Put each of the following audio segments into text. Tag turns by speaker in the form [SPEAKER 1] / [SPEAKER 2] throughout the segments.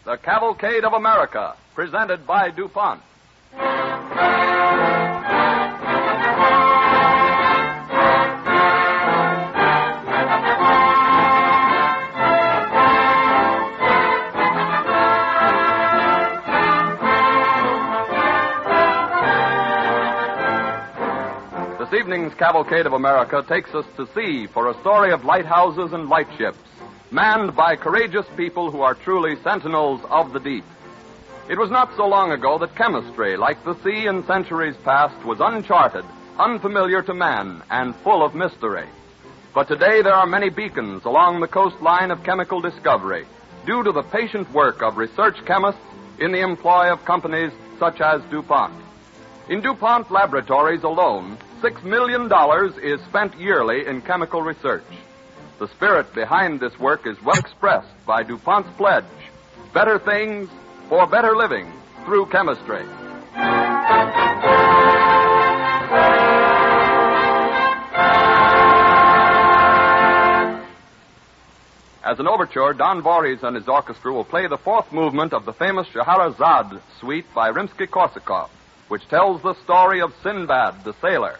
[SPEAKER 1] The Cavalcade of America, presented by DuPont. This evening's Cavalcade of America takes us to sea for a story of lighthouses and lightships, manned by courageous people who are truly sentinels of the deep. It was not so long ago that chemistry, like the sea in centuries past, was uncharted, unfamiliar to man, and full of mystery. But today there are many beacons along the coastline of chemical discovery, due to the patient work of research chemists in the employ of companies such as DuPont. In DuPont laboratories alone, $6 million is spent yearly in chemical research. The spirit behind this work is well expressed by DuPont's pledge: better things for better living through chemistry. As an overture, Don Voorhees and his orchestra will play the fourth movement of the famous Scheherazade suite by Rimsky-Korsakov, which tells the story of Sinbad the sailor.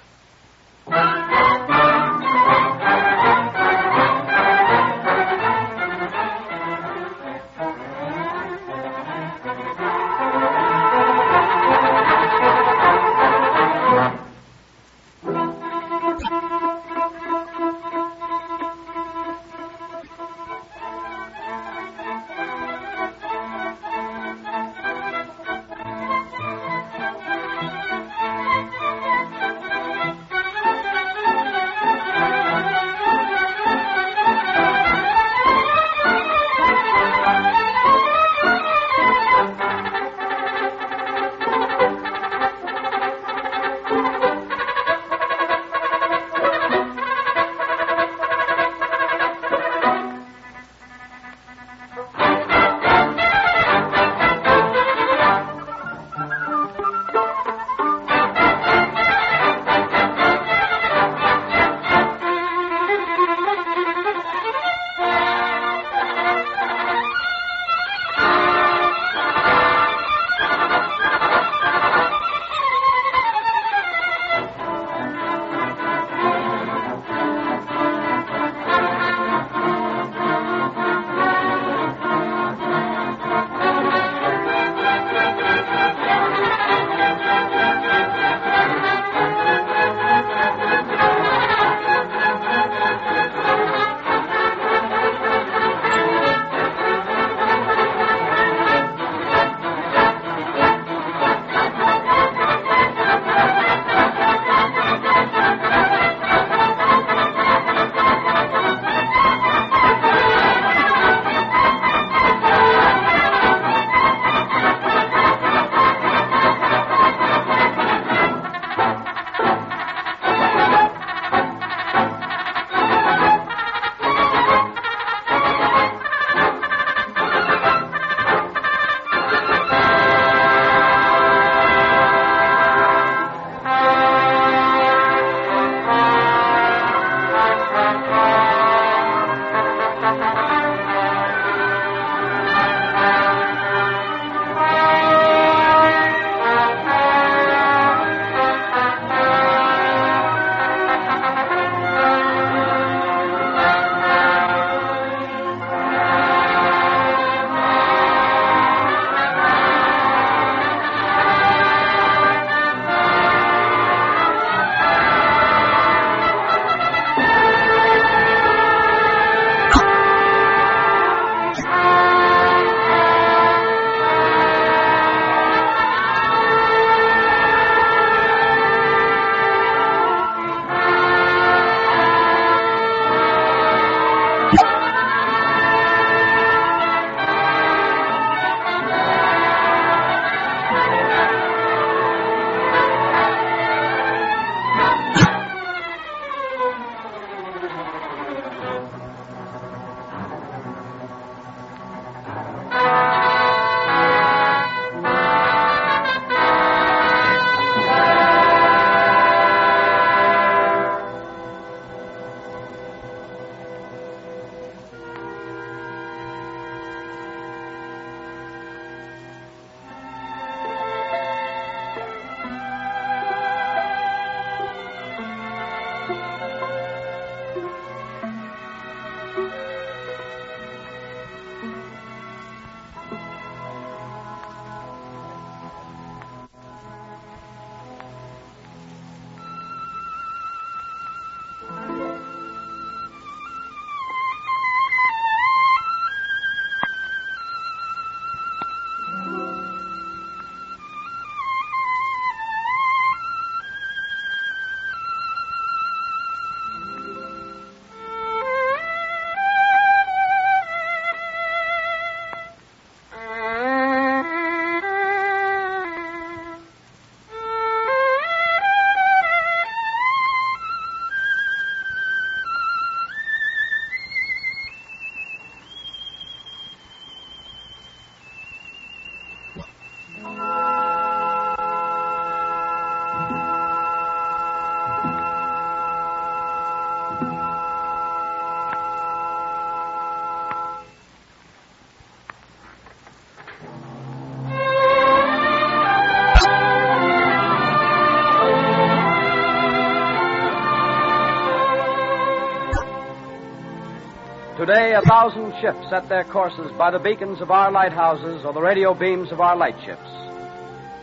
[SPEAKER 2] Today, 1,000 ships set their courses by the beacons of our lighthouses or the radio beams of our lightships.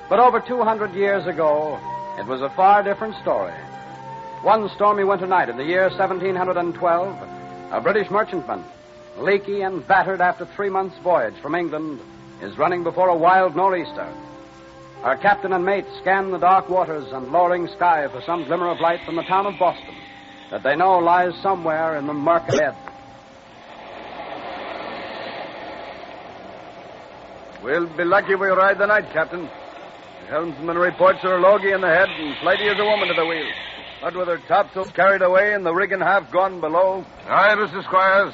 [SPEAKER 2] But over 200 years ago, it was a far different story. One stormy winter night in the year 1712, a British merchantman, leaky and battered after 3 months' voyage from England, is running before a wild nor'easter. Our captain and mate scan the dark waters and lowering sky for some glimmer of light from the town of Boston that they know lies somewhere in the murk ahead.
[SPEAKER 3] We'll be lucky we ride the night, Captain. The helmsman reports her logy in the head and flighty as a woman to the wheel. But with her topsails carried away and the rigging half gone below.
[SPEAKER 4] Aye, Mr. Squires.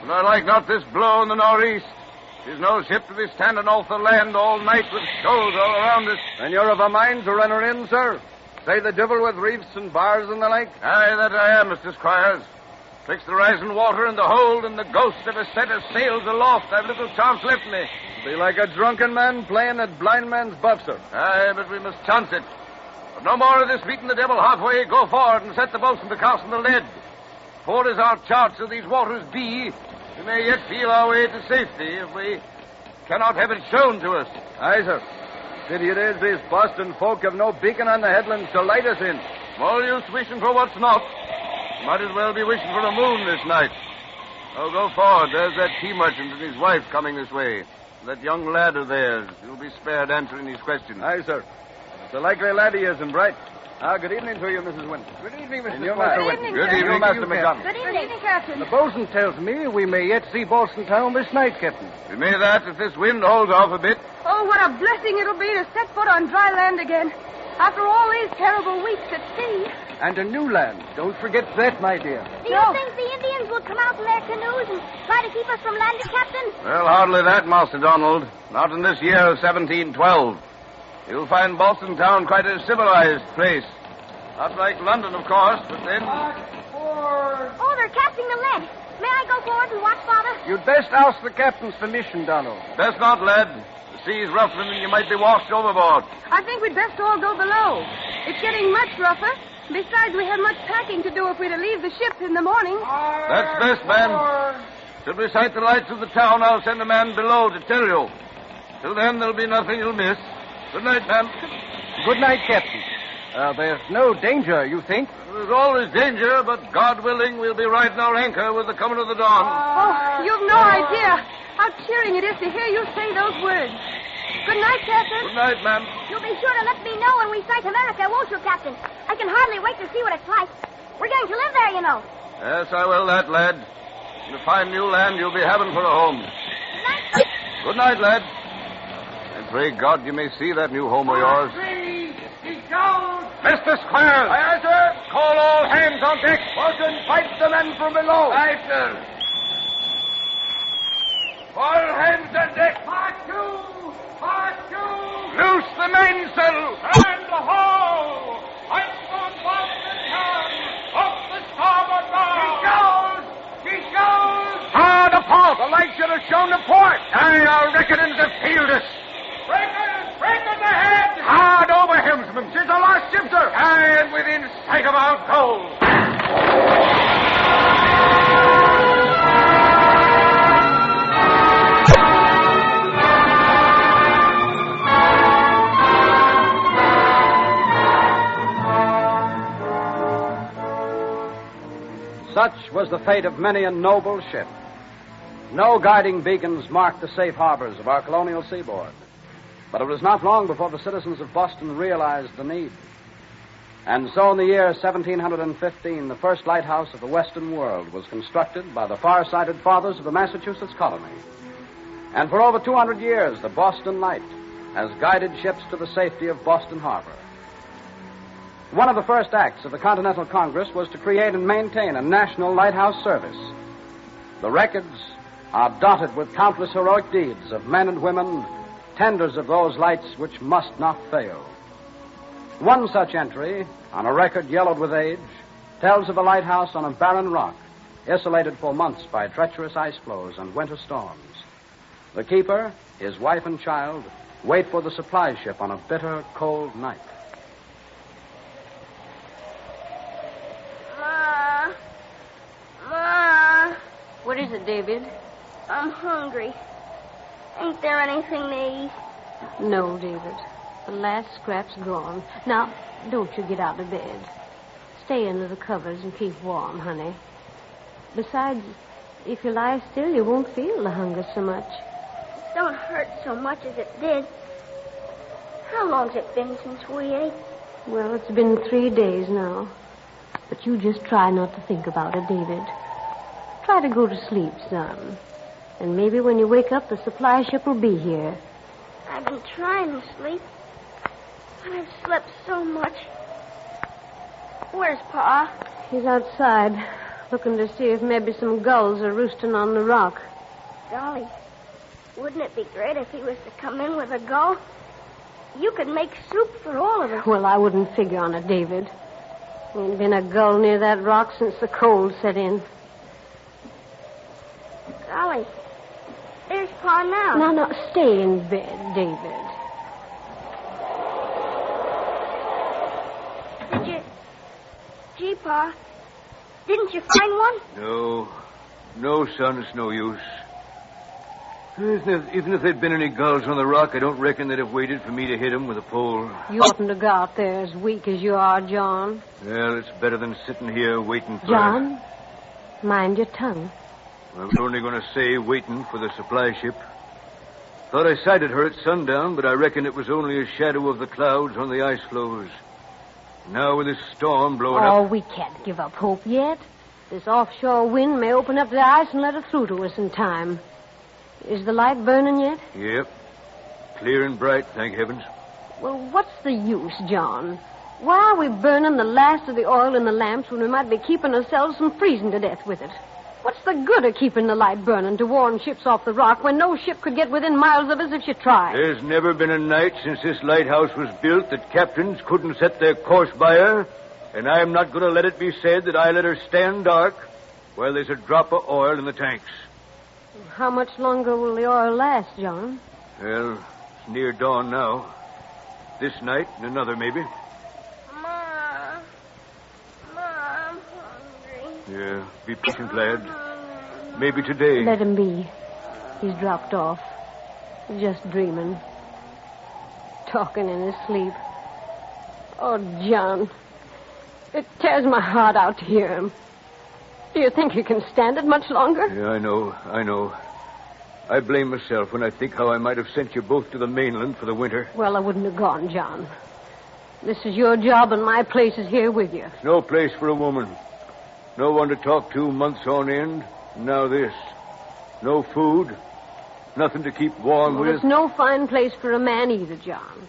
[SPEAKER 4] But I like not this blow in the northeast. There's no ship to be standing off the land all night with shoals all around us.
[SPEAKER 3] And you're of a mind to run her in, sir? Say the devil with reefs and bars and the like?
[SPEAKER 4] Aye, that I am, Mr. Squires. Fix the rising water in the hold and the ghost of a set of sails aloft. I've little chance left me.
[SPEAKER 3] Be like a drunken man playing at blind man's buff, sir.
[SPEAKER 4] Aye, but we must chance it. But no more of this beating the devil halfway. Go forward and set the boatswain to casting the lead. Poor as our charts of these waters be, we may yet feel our way to safety if we cannot have it shown to us.
[SPEAKER 3] Aye, sir. Pity it is these Boston folk have no beacon on the headlands to light us in.
[SPEAKER 4] All use wishing for what's not. Might as well be wishing for a moon this night. Oh, go forward. There's that tea merchant and his wife coming this way. That young lad of theirs. You'll be spared answering his questions.
[SPEAKER 3] Aye, sir. It's a likely lad he is and bright. Good evening to you, Mrs. Wynn.
[SPEAKER 5] Good evening, Mr.
[SPEAKER 3] Mr. Wynn.
[SPEAKER 4] Good evening,
[SPEAKER 3] Master McDonald.
[SPEAKER 5] Good evening, Captain.
[SPEAKER 3] The bosun tells me we may yet see Boston town this night, Captain.
[SPEAKER 4] We may that if this wind holds off a bit.
[SPEAKER 5] Oh, what a blessing it'll be to set foot on dry land again. After all these terrible weeks at sea.
[SPEAKER 3] And a new land. Don't forget that, my dear.
[SPEAKER 6] Do you think the Indians will come out in their canoes and try to keep us from landing, Captain?
[SPEAKER 4] Well, hardly that, Master Donald. Not in this year of 1712. You'll find Boston town quite a civilized place. Not like London, of course, but then...
[SPEAKER 6] Oh, they're casting the lead. May I go forward and watch, Father?
[SPEAKER 3] You'd best ask the captain's permission, Donald.
[SPEAKER 4] Best not, lad. The sea's rougher and you might be washed overboard.
[SPEAKER 5] I think we'd best all go below. It's getting much rougher. Besides, we have much packing to do if we're to leave the ship in the morning.
[SPEAKER 4] That's best, man. Till we sight the lights of the town, I'll send a man below to tell you. Till then, there'll be nothing you'll miss. Good night, ma'am.
[SPEAKER 3] Good night, Captain. There's no danger, you think?
[SPEAKER 4] There's always danger, but God willing, we'll be riding our anchor with the coming of the dawn.
[SPEAKER 5] Oh, you've no idea how cheering it is to hear you say those words. Good night, Captain.
[SPEAKER 4] Good night, ma'am.
[SPEAKER 6] You'll be sure to let me know when we sight America, won't you, Captain? I can hardly wait to see what it's like. We're going to live there, you know.
[SPEAKER 4] Yes, I will that, lad. And a fine new land you'll be having for a home.
[SPEAKER 6] Good night.
[SPEAKER 4] Good night, lad. And pray God you may see that new home of yours. Mr. Squires!
[SPEAKER 3] Aye, sir.
[SPEAKER 4] Call all hands on deck.
[SPEAKER 3] Bosun, fight the men from below.
[SPEAKER 4] Aye, sir. All hands on deck.
[SPEAKER 3] Part two.
[SPEAKER 4] Loose the mainsail.
[SPEAKER 3] And the haul. Fight on Boston town. Up the starboard bow. She goes.
[SPEAKER 4] Hard a port.
[SPEAKER 3] The light should have shown the port.
[SPEAKER 4] Aye, our reckonings have failed us.
[SPEAKER 3] Breakers ahead.
[SPEAKER 4] Hard over, helmsman.
[SPEAKER 3] She's a lost ship, sir.
[SPEAKER 4] Aye, and within sight of our goal.
[SPEAKER 2] Such was the fate of many a noble ship. No guiding beacons marked the safe harbors of our colonial seaboard. But it was not long before the citizens of Boston realized the need. And so in the year 1715, the first lighthouse of the Western world was constructed by the far-sighted fathers of the Massachusetts colony. And for over 200 years, the Boston Light has guided ships to the safety of Boston Harbor. One of the first acts of the Continental Congress was to create and maintain a national lighthouse service. The records are dotted with countless heroic deeds of men and women tenders of those lights which must not fail. One such entry, on a record yellowed with age, tells of a lighthouse on a barren rock, isolated for months by treacherous ice floes and winter storms. The keeper, his wife and child, wait for the supply ship on a bitter, cold night.
[SPEAKER 6] Ma.
[SPEAKER 5] What is it, David?
[SPEAKER 6] I'm hungry. Ain't there anything to eat?
[SPEAKER 5] No, David. The last scrap's gone. Now, don't you get out of bed. Stay under the covers and keep warm, honey. Besides, if you lie still, you won't feel the hunger so much.
[SPEAKER 6] It don't hurt so much as it did. How long's it been since we ate?
[SPEAKER 5] Well, it's been 3 days now. But you just try not to think about it, David. Try to go to sleep, son. And maybe when you wake up, the supply ship will be here.
[SPEAKER 6] I've been trying to sleep, but I've slept so much. Where's Pa?
[SPEAKER 5] He's outside, looking to see if maybe some gulls are roosting on the rock.
[SPEAKER 6] Golly, wouldn't it be great if he was to come in with a gull? You could make soup for all of us.
[SPEAKER 5] Well, I wouldn't figure on it, David. Ain't been a gull near that rock since the cold set in.
[SPEAKER 6] Golly, there's Pa now.
[SPEAKER 5] Now, stay in bed, David.
[SPEAKER 6] Did you... Gee, Pa, didn't you find one?
[SPEAKER 4] No, son, it's no use. Even if there'd been any gulls on the rock, I don't reckon they'd have waited for me to hit them with a pole.
[SPEAKER 5] You oughtn't to go out there as weak as you are, John.
[SPEAKER 4] Well, it's better than sitting here waiting for...
[SPEAKER 5] John, mind your tongue.
[SPEAKER 4] I was only going to say waiting for the supply ship. Thought I sighted her at sundown, but I reckon it was only a shadow of the clouds on the ice floes. Now with this storm blowing up...
[SPEAKER 5] Oh, we can't give up hope yet. This offshore wind may open up the ice and let it through to us in time. Is the light burning yet?
[SPEAKER 4] Yep. Clear and bright, thank heavens.
[SPEAKER 5] Well, what's the use, John? Why are we burning the last of the oil in the lamps when we might be keeping ourselves from freezing to death with it? What's the good of keeping the light burning to warn ships off the rock when no ship could get within miles of us if she tried?
[SPEAKER 4] There's never been a night since this lighthouse was built that captains couldn't set their course by her, and I'm not going to let it be said that I let her stand dark while there's a drop of oil in the tanks.
[SPEAKER 5] How much longer will the oil last, John?
[SPEAKER 4] Well, it's near dawn now. This night and another, maybe.
[SPEAKER 6] Ma, I'm hungry.
[SPEAKER 4] Yeah, be patient, lad. Maybe today.
[SPEAKER 5] Let him be. He's dropped off. Just dreaming. Talking in his sleep. Oh, John. It tears my heart out to hear him. Do you think you can stand it much longer?
[SPEAKER 4] Yeah, I know. I blame myself when I think how I might have sent you both to the mainland for the winter.
[SPEAKER 5] Well, I wouldn't have gone, John. This is your job, and my place is here with you.
[SPEAKER 4] It's no place for a woman. No one to talk to months on end. Now this. No food. Nothing to keep warm with.
[SPEAKER 5] It's no fine place for a man either, John.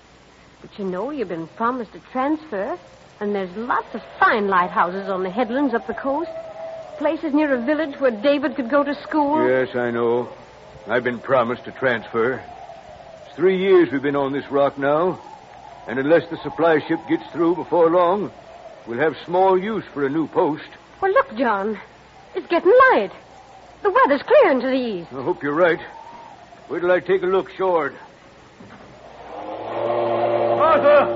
[SPEAKER 5] But you know, you've been promised a transfer, and there's lots of fine lighthouses on the headlands up the coast. Places near a village where David could go to school.
[SPEAKER 4] Yes, I know. I've been promised a transfer. It's 3 years we've been on this rock now, and unless the supply ship gets through before long, we'll have small use for a new post.
[SPEAKER 5] Well, look, John. It's getting light. The weather's clearing to the east.
[SPEAKER 4] I hope you're right. Wait till I take a look short. Martha,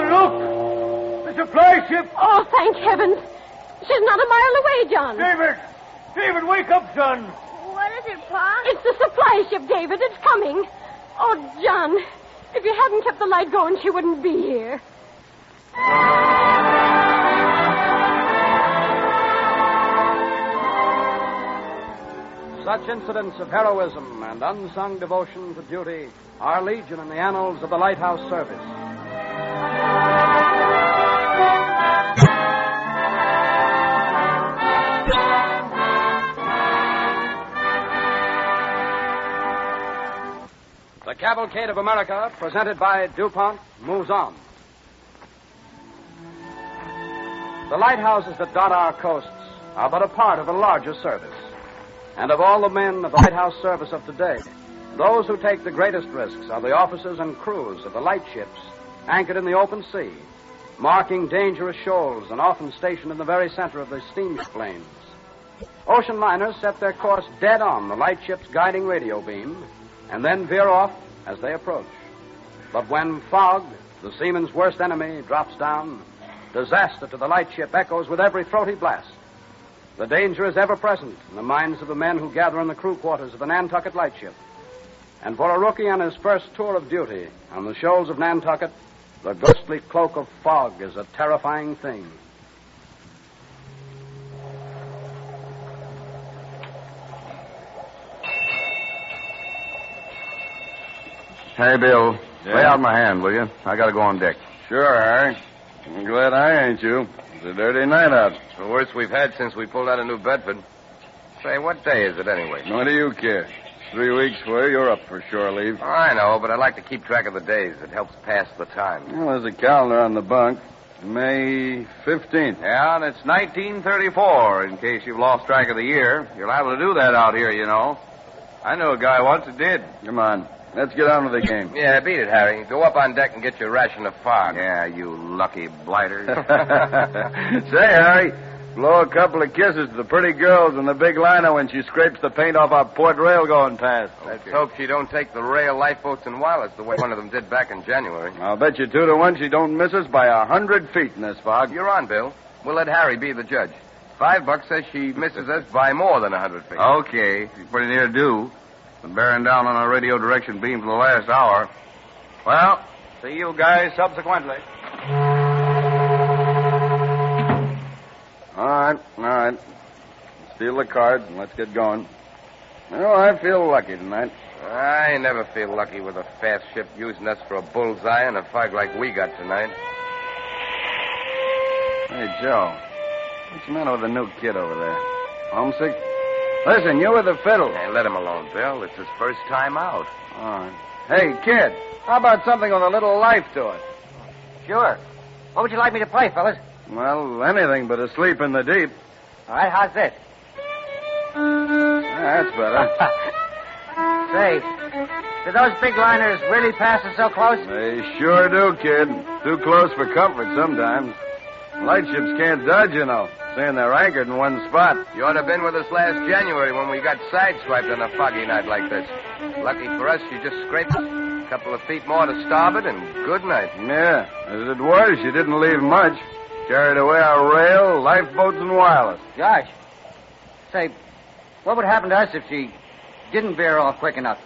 [SPEAKER 4] look! The supply ship!
[SPEAKER 5] Oh, thank heavens. She's not a mile away, John.
[SPEAKER 4] David, wake up, son.
[SPEAKER 6] What is it, Pa?
[SPEAKER 5] It's the supply ship, David. It's coming. Oh, John, if you hadn't kept the light going, she wouldn't be here.
[SPEAKER 2] Such incidents of heroism and unsung devotion to duty are legion in the annals of the lighthouse service. The Cavalcade of America, presented by DuPont, moves on. The lighthouses that dot our coasts are but a part of a larger service. And of all the men of the lighthouse service of today, Those who take the greatest risks are the officers and crews of the light ships anchored in the open sea, marking dangerous shoals and often stationed in the very center of the steamship lanes. Ocean liners set their course dead on the light ship's guiding radio beam and then veer off as they approach. But when fog, the seaman's worst enemy, drops down, disaster to the light ship echoes with every throaty blast. The danger is ever present in the minds of the men who gather in the crew quarters of the Nantucket lightship. And for a rookie on his first tour of duty on the shoals of Nantucket, the ghostly cloak of fog is a terrifying thing.
[SPEAKER 7] Hey, Bill. Lay out my hand, will you? I gotta go on deck.
[SPEAKER 3] Sure, Harry. I'm glad I ain't you. It's a dirty night out.
[SPEAKER 4] It's the worst we've had since we pulled out of New Bedford. Say, what day is it anyway?
[SPEAKER 3] What do you care? 3 weeks for you. You're up for shore leave.
[SPEAKER 4] Oh, I know, but I like to keep track of the days. It helps pass the time.
[SPEAKER 3] Well, there's a calendar on the bunk. May 15th.
[SPEAKER 7] Yeah, and it's 1934, in case you've lost track of the year. You're liable to do that out here, you know. I knew a guy once that did.
[SPEAKER 3] Come on. Let's get on with the game.
[SPEAKER 4] Yeah, beat it, Harry. Go up on deck and get your ration of fog.
[SPEAKER 7] Yeah, you lucky blighters.
[SPEAKER 3] Say, Harry, blow a couple of kisses to the pretty girls in the big liner when she scrapes the paint off our port rail going past.
[SPEAKER 4] Let's hope she don't take the rail, lifeboats, and wireless the way one of them did back in January.
[SPEAKER 3] I'll bet you 2 to 1 she don't miss us by 100 feet in this fog.
[SPEAKER 4] You're on, Bill. We'll let Harry be the judge. $5 says she misses us by more than 100 feet.
[SPEAKER 7] Okay, she's pretty near due. Been bearing down on our radio direction beam for the last hour. Well, see you guys subsequently.
[SPEAKER 3] All right. Steal the card and let's get going. Oh, I feel lucky tonight.
[SPEAKER 4] I never feel lucky with a fast ship using us for a bullseye in a fog like we got tonight.
[SPEAKER 3] Hey, Joe. What's the matter with the new kid over there? Homesick? Listen, you with the fiddle.
[SPEAKER 4] Hey, let him alone, Bill. It's his first time out.
[SPEAKER 3] All right. Hey, kid, how about something with a little life to it?
[SPEAKER 8] Sure. What would you like me to play, fellas?
[SPEAKER 3] Well, anything but asleep in the deep.
[SPEAKER 8] All right, how's this?
[SPEAKER 3] Yeah, that's better.
[SPEAKER 8] Say, do those big liners really pass us so close?
[SPEAKER 3] They sure do, kid. Too close for comfort sometimes. Light ships can't dodge, you know, saying they're anchored in one spot.
[SPEAKER 4] You ought to have been with us last January when we got sideswiped on a foggy night like this. Lucky for us, she just scraped us. A couple of feet more to starboard, and good night.
[SPEAKER 3] Yeah, as it was, she didn't leave much. Carried away our rail, lifeboats, and wireless.
[SPEAKER 8] Gosh. Say, what would happen to us if she didn't veer off quick enough?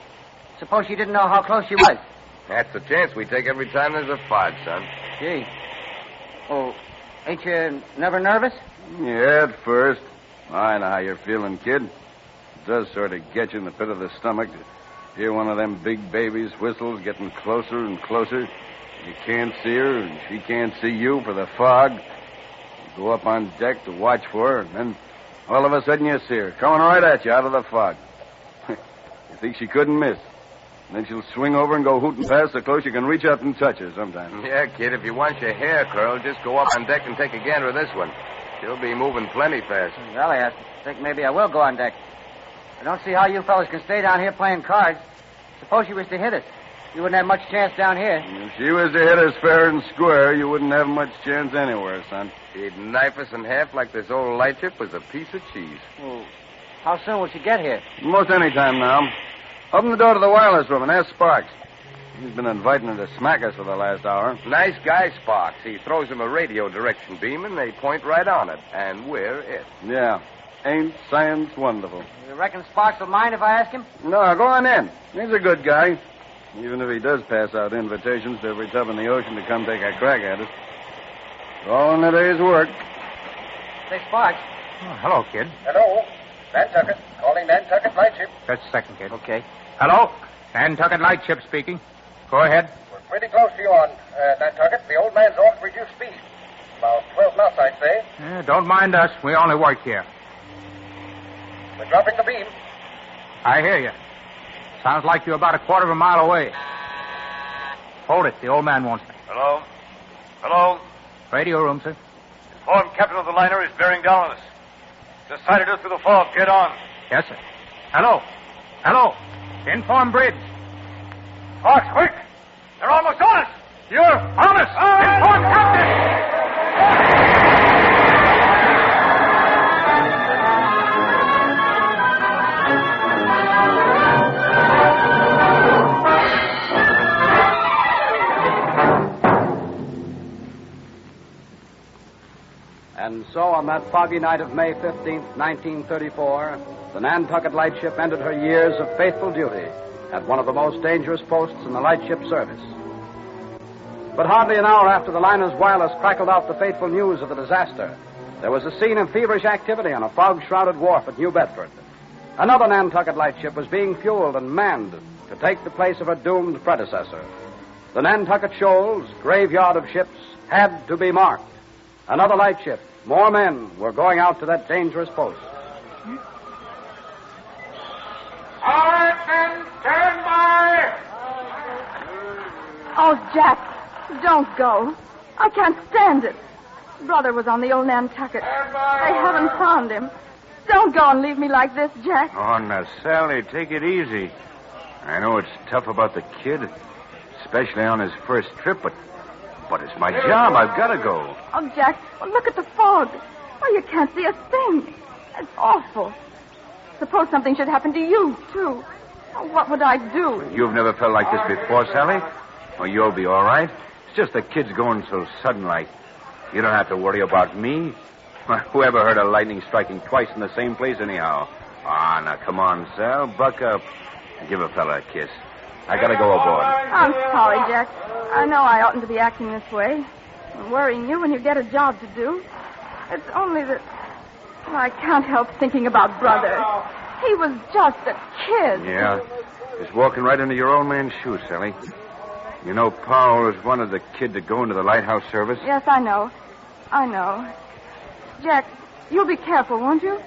[SPEAKER 8] Suppose she didn't know how close she was.
[SPEAKER 4] That's the chance we take every time there's a fog, son.
[SPEAKER 8] Gee. Oh, ain't you never nervous?
[SPEAKER 3] Yeah, at first. I know how you're feeling, kid. It does sort of get you in the pit of the stomach to hear one of them big babies' whistles getting closer and closer. You can't see her, and she can't see you for the fog. You go up on deck to watch for her, and then all of a sudden you see her coming right at you out of the fog. You think she couldn't miss. And then she'll swing over and go hooting past so close you can reach up and touch her sometimes.
[SPEAKER 4] Yeah, kid, if you want your hair curled, just go up on deck and take a gander at this one. She'll be moving plenty fast.
[SPEAKER 8] Golly, I think maybe I will go on deck. I don't see how you fellas can stay down here playing cards. Suppose she was to hit us. You wouldn't have much chance down here.
[SPEAKER 3] If she was to hit us fair and square, you wouldn't have much chance anywhere, son.
[SPEAKER 4] She'd knife us in half like this old light ship was a piece of cheese.
[SPEAKER 8] Well, how soon will she get here?
[SPEAKER 3] Most any time now. Open the door to the wireless room and ask Sparks. He's been inviting her to smack us for the last hour.
[SPEAKER 4] Nice guy, Sparks. He throws them a radio direction beam, and they point right on it. And we're it.
[SPEAKER 3] Yeah. Ain't science wonderful?
[SPEAKER 8] You reckon Sparks will mind if I ask him?
[SPEAKER 3] No, go on in. He's a good guy. Even if he does pass out invitations to every tub in the ocean to come take a crack at us. All in a day's work.
[SPEAKER 8] Say, Sparks.
[SPEAKER 9] Oh, hello, kid.
[SPEAKER 10] Hello. Nantucket. Calling Nantucket Lightship.
[SPEAKER 9] Just a second, kid.
[SPEAKER 8] Okay.
[SPEAKER 9] Hello? Nantucket Lightship speaking. Go ahead.
[SPEAKER 10] We're pretty close to you on Nantucket. The old man's off to reduce speed. About 12 knots, I'd say.
[SPEAKER 9] Don't mind us. We only work here.
[SPEAKER 10] We're dropping the beam.
[SPEAKER 9] I hear you. Sounds like you're about a quarter of a mile away. Hold it. The old man wants me.
[SPEAKER 10] Hello? Hello?
[SPEAKER 9] Radio room, sir.
[SPEAKER 10] Informed captain of the liner is bearing down on us. Just sighted us through the fog. Get on.
[SPEAKER 9] Yes, sir. Hello? Hello? Inform bridge.
[SPEAKER 10] Hawks, quick! They're almost on us!
[SPEAKER 9] You're on us! Inform captain!
[SPEAKER 2] And so, on that foggy night of May 15th, 1934, the Nantucket Lightship ended her years of faithful duty at one of the most dangerous posts in the lightship service. But hardly an hour after the liner's wireless crackled out the fateful news of the disaster, there was a scene of feverish activity on a fog-shrouded wharf at New Bedford. Another Nantucket Lightship was being fueled and manned to take the place of her doomed predecessor. The Nantucket Shoals, graveyard of ships, had to be marked. Another lightship, more men were going out to that dangerous post.
[SPEAKER 10] All right, men, stand by!
[SPEAKER 6] Oh, Jack, don't go. I can't stand it. Brother was on the old Nantucket. They haven't found him. Don't go and leave me like this, Jack.
[SPEAKER 3] Oh, now, Sally, take it easy. I know it's tough about the kid, especially on his first trip, but it's my job. I've got to go.
[SPEAKER 6] Oh, Jack, look at the fog. Oh, you can't see a thing. It's awful. Suppose something should happen to you, too. Oh, what would I do?
[SPEAKER 3] You've never felt like this before, Sally? Well, you'll be all right. It's just the kid's going so sudden like. You don't have to worry about me. Whoever heard of lightning striking twice in the same place anyhow? Ah, now, come on, Sal. Buck up. Give a fella a kiss. I gotta go aboard.
[SPEAKER 6] I'm sorry, Jack. I know I oughtn't to be acting this way. And worrying you when you get a job to do. It's only that... Well, I can't help thinking about Brother. He was just a kid.
[SPEAKER 3] Yeah. Just walking right into your old man's shoes, Sally. You know, Pa always wanted the kid to go into the lighthouse service.
[SPEAKER 6] Yes, I know. I know. Jack, you'll be careful, won't you?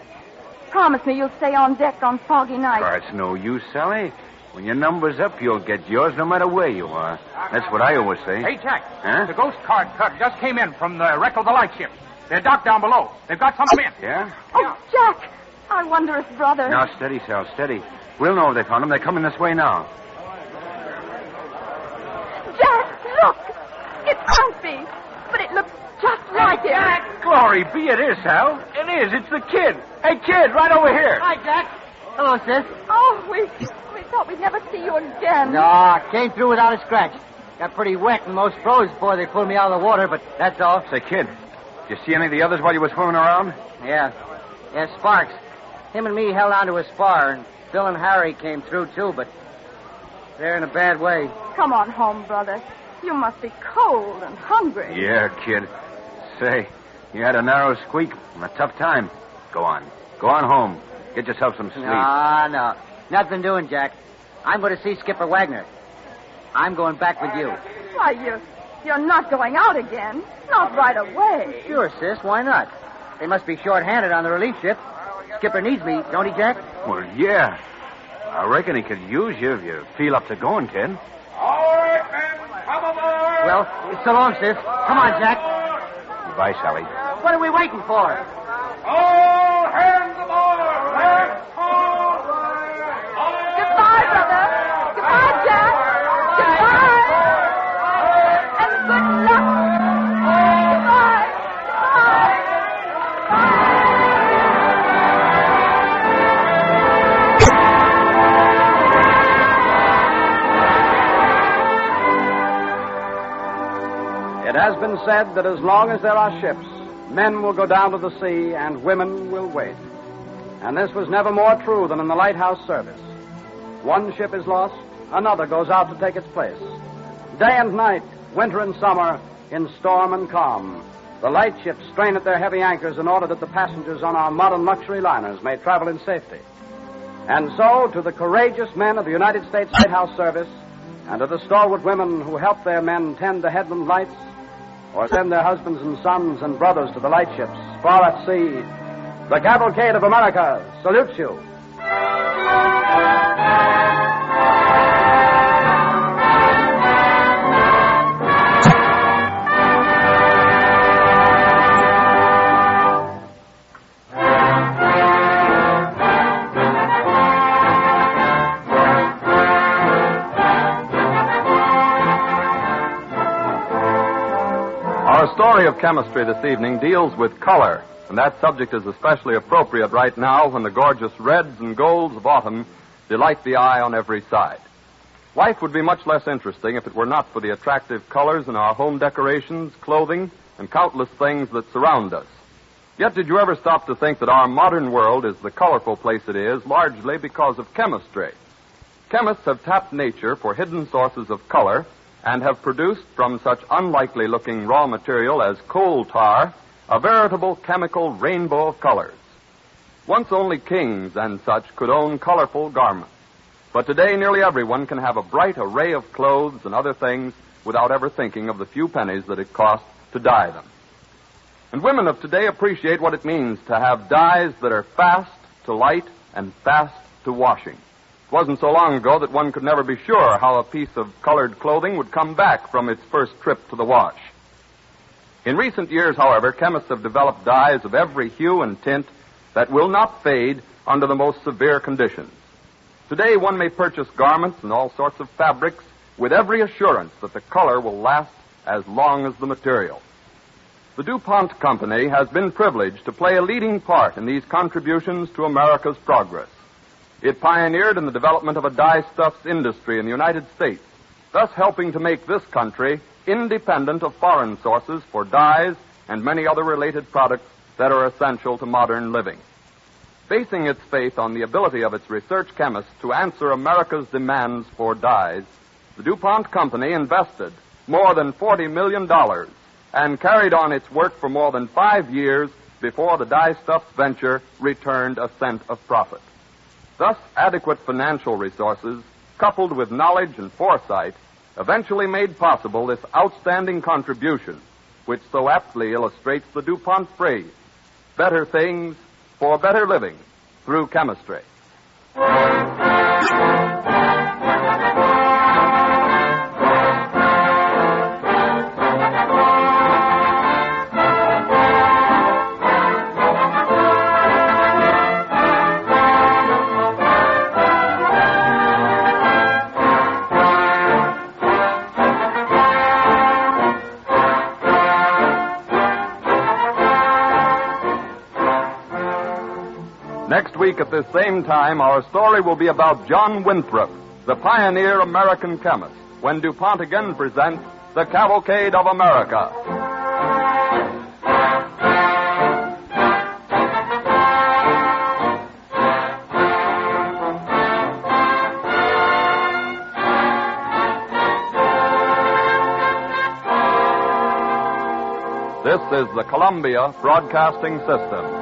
[SPEAKER 6] Promise me you'll stay on deck on foggy nights.
[SPEAKER 3] Oh, it's no use, Sally. When your number's up, you'll get yours no matter where you are. That's what I always say.
[SPEAKER 9] Hey, Jack.
[SPEAKER 3] Huh?
[SPEAKER 9] The Ghost Guard tug just came in from the wreck of the lightship. They're docked down below. They've got some men.
[SPEAKER 3] Yeah?
[SPEAKER 6] Oh, Jack, I wonder if Brother...
[SPEAKER 3] Now, steady, Sal, steady. We'll know if they found him. They're coming this way now.
[SPEAKER 6] Jack, look! It can't be, but it looks just like it.
[SPEAKER 9] Jack!
[SPEAKER 3] Glory be, it is, Sal. It is. It's the kid. Hey, kid, right over here.
[SPEAKER 8] Hi, Jack. Hello, sis.
[SPEAKER 6] Oh, we thought we'd never see you again.
[SPEAKER 8] No, came through without a scratch. Got pretty wet and most froze before they pulled me out of the water, but that's all.
[SPEAKER 3] Say, kid, did you see any of the others while you were swimming around?
[SPEAKER 8] Yeah, Sparks. Him and me held on to a spar, and Bill and Harry came through, too, but they're in a bad way.
[SPEAKER 6] Come on home, Brother. You must be cold and hungry.
[SPEAKER 3] Yeah, kid. Say, you had a narrow squeak and a tough time. Go on. Go on home. Get yourself some sleep.
[SPEAKER 8] No. Nothing doing, Jack. I'm going to see Skipper Wagner. I'm going back with you.
[SPEAKER 6] Why, you're not going out again. Not right away.
[SPEAKER 8] Sure, sis. Why not? They must be short-handed on the relief ship. Skipper needs me, don't he, Jack?
[SPEAKER 3] Well, yeah. I reckon he could use you if you feel up to going, kid.
[SPEAKER 10] All right, men, come aboard!
[SPEAKER 8] Well, so long, sis. Come on, Jack.
[SPEAKER 3] Goodbye, Sally.
[SPEAKER 8] What are we waiting for?
[SPEAKER 10] All hands aboard! Let's go!
[SPEAKER 6] Goodbye, Brother. Goodbye, Jack. Goodbye. And good luck. Goodbye.
[SPEAKER 2] It has been said that as long as there are ships, men will go down to the sea and women will wait. And this was never more true than in the lighthouse service. One ship is lost, another goes out to take its place. Day and night, winter and summer, in storm and calm, the lightships strain at their heavy anchors in order that the passengers on our modern luxury liners may travel in safety. And so, to the courageous men of the United States Lighthouse Service, and to the stalwart women who help their men tend the headland lights, or send their husbands and sons and brothers to the lightships far at sea, the Cavalcade of America salutes you.
[SPEAKER 1] Our story of chemistry this evening deals with color, and that subject is especially appropriate right now when the gorgeous reds and golds of autumn delight the eye on every side. Life would be much less interesting if it were not for the attractive colors in our home decorations, clothing, and countless things that surround us. Yet did you ever stop to think that our modern world is the colorful place it is largely because of chemistry? Chemists have tapped nature for hidden sources of color and have produced from such unlikely-looking raw material as coal tar a veritable chemical rainbow of colors. Once only kings and such could own colorful garments. But today nearly everyone can have a bright array of clothes and other things without ever thinking of the few pennies that it costs to dye them. And women of today appreciate what it means to have dyes that are fast to light and fast to washing. It wasn't so long ago that one could never be sure how a piece of colored clothing would come back from its first trip to the wash. In recent years, however, chemists have developed dyes of every hue and tint that will not fade under the most severe conditions. Today, one may purchase garments and all sorts of fabrics with every assurance that the color will last as long as the material. The DuPont Company has been privileged to play a leading part in these contributions to America's progress. It pioneered in the development of a dye-stuffs industry in the United States, thus helping to make this country independent of foreign sources for dyes and many other related products that are essential to modern living. Basing its faith on the ability of its research chemists to answer America's demands for dyes, the DuPont Company invested more than $40 million and carried on its work for more than 5 years before the dye-stuffs venture returned a cent of profit. Thus, adequate financial resources, coupled with knowledge and foresight, eventually made possible this outstanding contribution, which so aptly illustrates the DuPont phrase, better things for better living through chemistry. Next week at this same time, our story will be about John Winthrop, the pioneer American chemist, when DuPont again presents the Cavalcade of America. This is the Columbia Broadcasting System.